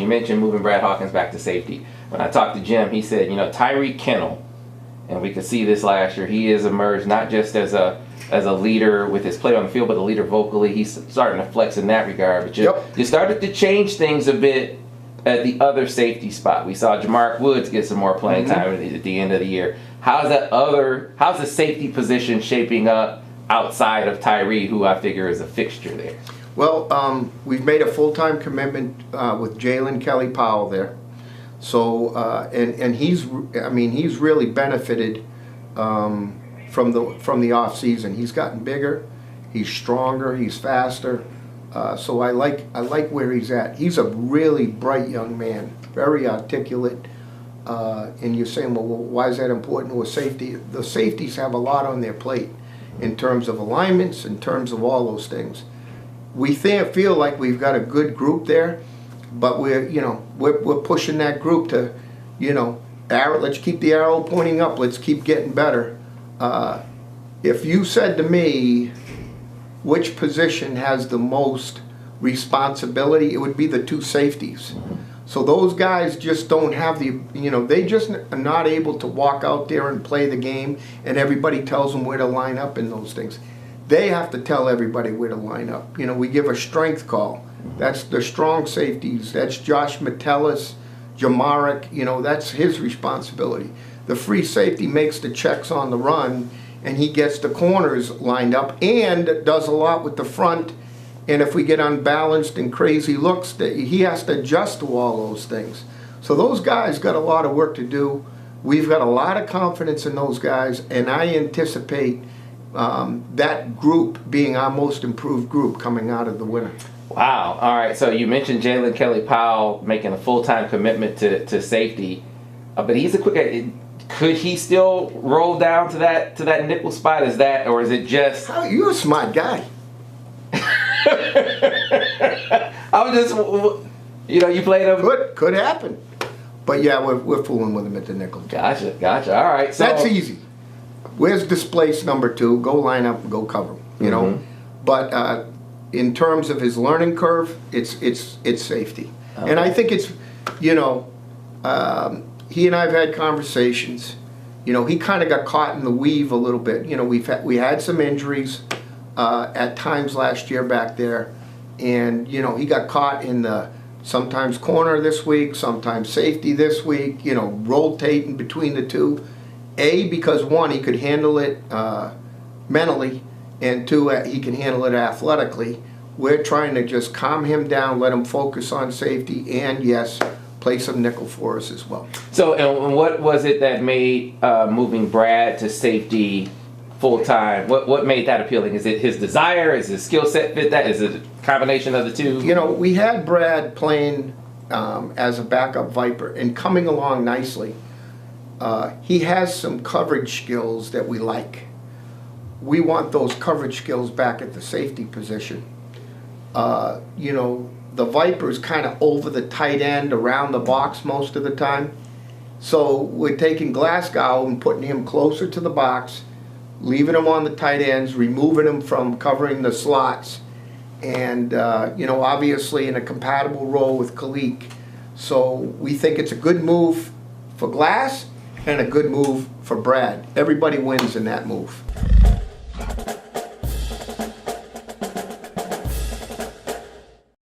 mentioned moving Brad Hawkins back to safety. When I talked to Jim, he said, Tyreek Kennel, and we could see this last year, he has emerged not just as a leader with his play on the field, but a leader vocally. He's starting to flex in that regard. But you started to change things a bit at the other safety spot. We saw Jamark Woods get some more playing time at the end of the year. How's the safety position shaping up outside of Tyree, who I figure is a fixture there? Well, we've made a full-time commitment with Jaylen Kelly-Powell there. So, and he's really benefited from the off season. He's gotten bigger, he's stronger, he's faster. So I like where he's at. He's a really bright young man, very articulate. And you're saying, well, why is that important to a safety? The safeties have a lot on their plate in terms of alignments, in terms of all those things. We feel like we've got a good group there, but we're pushing that group to, let's keep the arrow pointing up. Let's keep getting better. If you said to me, which position has the most responsibility, it would be the two safeties. So those guys just don't have they just are not able to walk out there and play the game and everybody tells them where to line up in those things. They have to tell everybody where to line up. We give a strength call. That's the strong safeties. That's Josh Metellus, Jamaric, that's his responsibility. The free safety makes the checks on the run, and he gets the corners lined up and does a lot with the front. And if we get unbalanced and crazy looks, he has to adjust to all those things. So those guys got a lot of work to do. We've got a lot of confidence in those guys, and I anticipate that group being our most improved group coming out of the winter. Wow. All right. So you mentioned Jaylen Kelly-Powell making a full-time commitment to safety, but he's a quick guy. Could he still roll down to that nickel spot? Is it just? You're a smart guy. I was just, you played him. Could happen, but yeah, we're fooling with him at the nickel. Gotcha. All right. So that's easy. Where's displaced number two? Go line up and go cover him. But in terms of his learning curve, it's safety, and I think it's he and I've had conversations. He kind of got caught in the weave a little bit. We had some injuries at times last year back there, and he got caught in the sometimes corner this week, sometimes safety this week. Rotating between the two. Because one, he could handle it mentally, and two, he can handle it athletically. We're trying to just calm him down, let him focus on safety, and yes, play some nickel for us as well. So, and what was it that made moving Brad to safety full time? What made that appealing? Is it his desire? Is his skill set fit that? Is it a combination of the two? We had Brad playing as a backup Viper and coming along nicely. He has some coverage skills that we like. We want those coverage skills back at the safety position. The Viper's kind of over the tight end around the box most of the time. So we're taking Glasgow and putting him closer to the box, leaving him on the tight ends, removing him from covering the slots, and obviously in a compatible role with Kalik. So we think it's a good move for Glass and a good move for Brad. Everybody wins in that move.